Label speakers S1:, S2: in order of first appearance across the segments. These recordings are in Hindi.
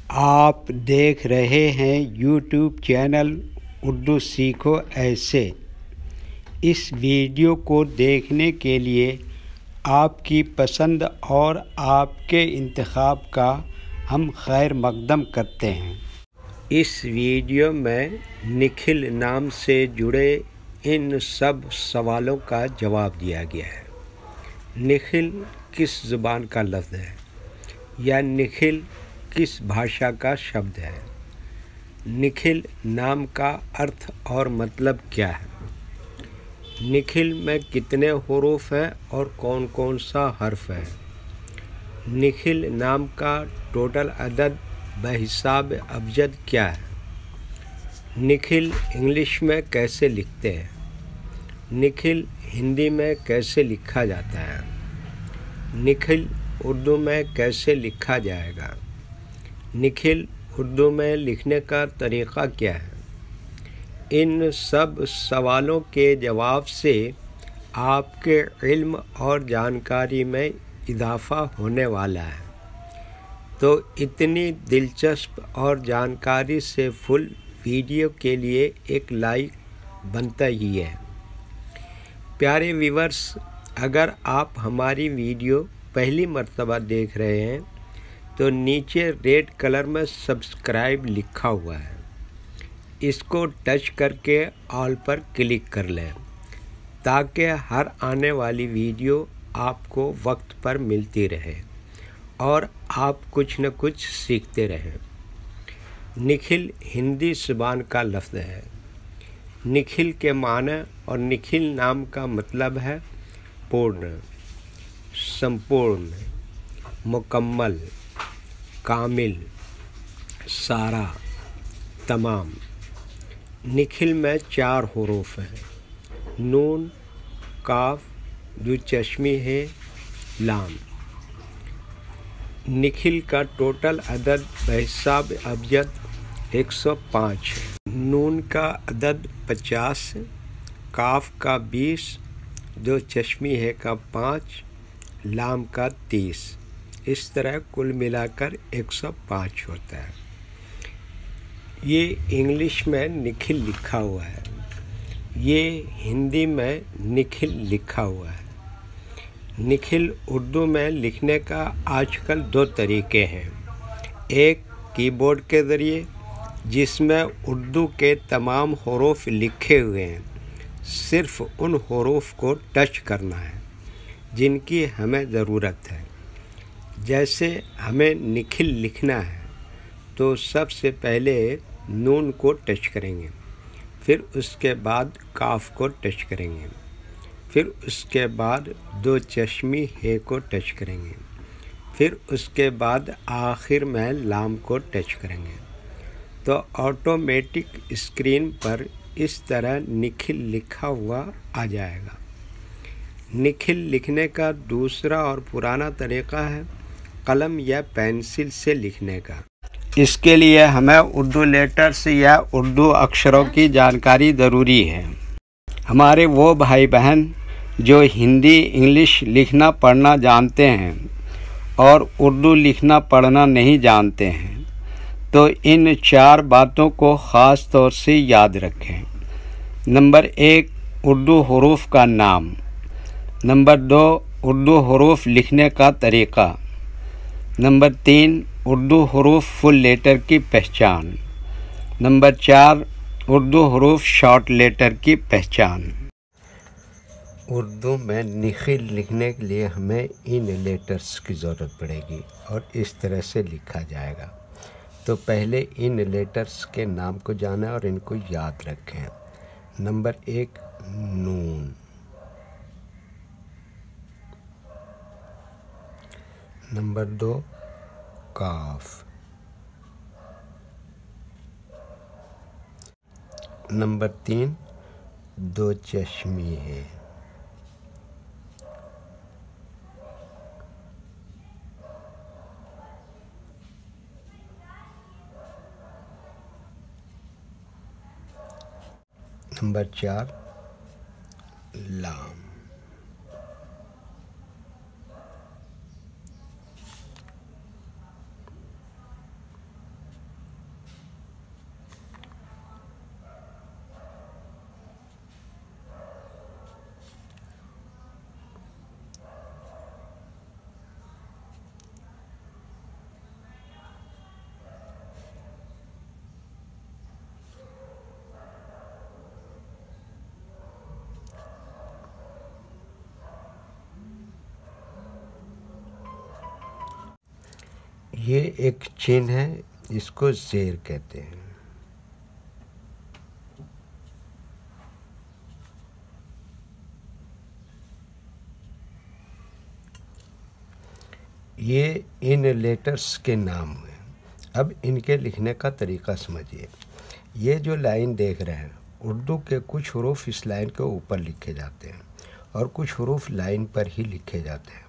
S1: आप देख रहे हैं YouTube चैनल उर्दू सीखो ऐसे। इस वीडियो को देखने के लिए आपकी पसंद और आपके इंतखाब का हम खैर मकदम करते हैं। इस वीडियो में निखिल नाम से जुड़े इन सब सवालों का जवाब दिया गया है। निखिल किस ज़ुबान का लफ्ज़ है या निखिल किस भाषा का शब्द है? निखिल नाम का अर्थ और मतलब क्या है? निखिल में कितने हुरूफ हैं और कौन कौन सा हर्फ है? निखिल नाम का टोटल अदद बहिसाब अबजद क्या है? निखिल इंग्लिश में कैसे लिखते हैं? निखिल हिंदी में कैसे लिखा जाता है? निखिल उर्दू में कैसे लिखा जाएगा? निखिल उर्दू में लिखने का तरीक़ा क्या है? इन सब सवालों के जवाब से आपके इल्म और जानकारी में इजाफ़ा होने वाला है। तो इतनी दिलचस्प और जानकारी से फुल वीडियो के लिए एक लाइक बनता ही है। प्यारे व्यूअर्स, अगर आप हमारी वीडियो पहली मर्तबा देख रहे हैं तो नीचे रेड कलर में सब्सक्राइब लिखा हुआ है, इसको टच करके ऑल पर क्लिक कर लें ताकि हर आने वाली वीडियो आपको वक्त पर मिलती रहे और आप कुछ न कुछ सीखते रहें। निखिल हिंदी ज़ुबान का लफ्ज़ है। निखिल के माने और निखिल नाम का मतलब है पूर्ण, संपूर्ण, मुकम्मल, कामिल, सारा, तमाम। निखिल में 4 हुरूफ हैं, नून, काफ, दो चश्मी है, लाम। निखिल का टोटल अदद बहिसाब अबजद 105 है। नून का अदद 50, काफ का 20, दो चश्मी है का 5, लाम का 30। इस तरह कुल मिलाकर 105 होता है। ये इंग्लिश में निखिल लिखा हुआ है, ये हिंदी में निखिल लिखा हुआ है। निखिल उर्दू में लिखने का आजकल 2 तरीके हैं। एक कीबोर्ड के ज़रिए जिसमें उर्दू के तमाम हुरूफ लिखे हुए हैं, सिर्फ़ उन हुरूफ को टच करना है जिनकी हमें ज़रूरत है। जैसे हमें निखिल लिखना है तो सबसे पहले नून को टच करेंगे, फिर उसके बाद काफ को टच करेंगे, फिर उसके बाद दो चश्मी हे को टच करेंगे, फिर उसके बाद आखिर में लाम को टच करेंगे। तो ऑटोमेटिक स्क्रीन पर इस तरह निखिल लिखा हुआ आ जाएगा। निखिल लिखने का दूसरा और पुराना तरीक़ा है कलम या पेंसिल से लिखने का। इसके लिए हमें उर्दू लेटर्स या उर्दू अक्षरों की जानकारी ज़रूरी है। हमारे वो भाई बहन जो हिंदी इंग्लिश लिखना पढ़ना जानते हैं और उर्दू लिखना पढ़ना नहीं जानते हैं, तो इन 4 बातों को ख़ास तौर से याद रखें। नंबर 1, उर्दू हुरूफ का नाम। नंबर 2, उर्दू हुरूफ लिखने का तरीक़ा। नंबर 3, उर्दू हुरूफ फुल लेटर की पहचान। नंबर 4, उर्दू हुरूफ शॉर्ट लेटर की पहचान। उर्दू में निखिल लिखने के लिए हमें इन लेटर्स की ज़रूरत पड़ेगी और इस तरह से लिखा जाएगा। तो पहले इन लेटर्स के नाम को जानें और इनको याद रखें। नंबर 1, नून। नंबर 2, काफ। नंबर 3, दो चश्मी है। नंबर 4, लाम। ये एक चिन्ह है, इसको ज़ेर कहते हैं। ये इन लेटर्स के नाम हुए। अब इनके लिखने का तरीका समझिए। ये जो लाइन देख रहे हैं, उर्दू के कुछ हरूफ इस लाइन के ऊपर लिखे जाते हैं और कुछ हरूफ लाइन पर ही लिखे जाते हैं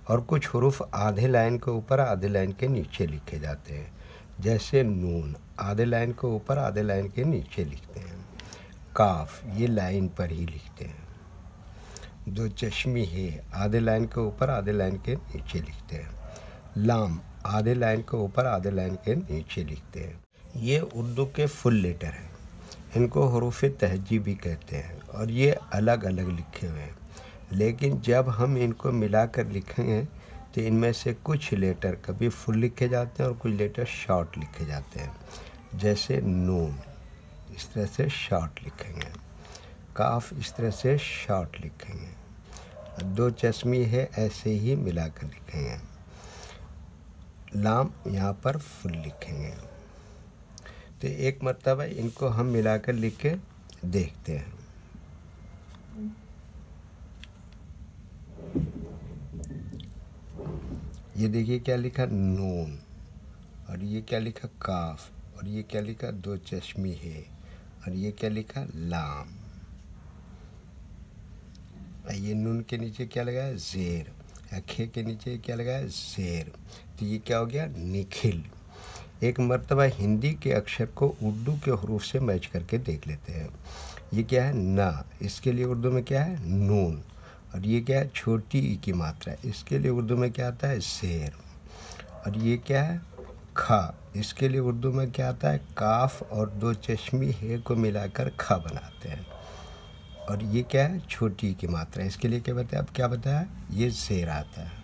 S1: और कुछ हरूफ आधे लाइन के ऊपर आधे लाइन के नीचे लिखे जाते हैं। जैसे नून आधे लाइन के ऊपर आधे लाइन के नीचे लिखते हैं। काफ ये लाइन पर ही लिखते हैं। दो चश्मी है आधे लाइन के ऊपर आधे लाइन के नीचे लिखते हैं। लाम आधे लाइन के ऊपर आधे लाइन के नीचे लिखते हैं। ये उर्दू के फुल लेटर हैं। इनको हरूफ तहजी भी कहते हैं और ये अलग अलग लिखे हुए हैं, लेकिन जब हम इनको मिलाकर लिखेंगे तो इनमें से कुछ लेटर कभी फुल लिखे जाते हैं और कुछ लेटर शॉर्ट लिखे जाते हैं। जैसे नून इस तरह से शॉर्ट लिखेंगे, काफ इस तरह से शॉर्ट लिखेंगे, दो चश्मी है ऐसे ही मिलाकर लिखेंगे। लाम यहाँ पर फुल लिखेंगे। तो एक मरतबा इनको हम मिलाकर लिख के देखते हैं। ये देखिए क्या लिखा नून, और ये क्या लिखा काफ, और ये क्या लिखा दो चश्मी है, और ये क्या लिखा लाम। ये नून के नीचे क्या लगा है ज़ेर, खे के नीचे क्या लगा है ज़ेर। तो ये क्या हो गया निखिल। एक मरतबा हिंदी के अक्षर को उर्दू के हरूफ से मैच करके देख लेते हैं। ये क्या है ना, इसके लिए उर्दू में क्या है नून, और ये क्या है छोटी ई की मात्रा, इसके लिए उर्दू में क्या आता है ज़ेर। और ये क्या है खा, इसके लिए उर्दू में क्या आता है काफ और दो चश्मी है को मिलाकर खा बनाते हैं। और ये क्या है छोटी की मात्रा, इसके लिए क्या बताया, अब क्या बताया ये ज़ेर आता है।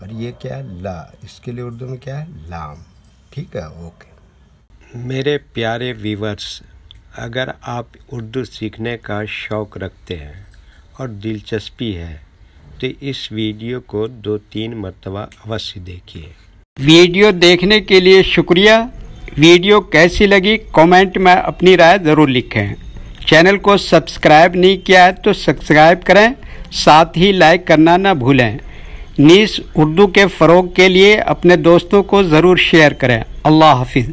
S1: और ये क्या है ला, इसके लिए उर्दू में क्या है लाम। ठीक है, ओके। मेरे प्यारे व्यूअर्स, अगर आप उर्दू सीखने का शौक़ रखते हैं और दिलचस्पी है तो इस वीडियो को 2-3 मरतबा अवश्य देखिए। वीडियो देखने के लिए शुक्रिया। वीडियो कैसी लगी कमेंट में अपनी राय ज़रूर लिखें। चैनल को सब्सक्राइब नहीं किया है तो सब्सक्राइब करें, साथ ही लाइक करना ना भूलें। नीस उर्दू के फ़रोग़ के लिए अपने दोस्तों को ज़रूर शेयर करें। अल्लाह हाफिज़।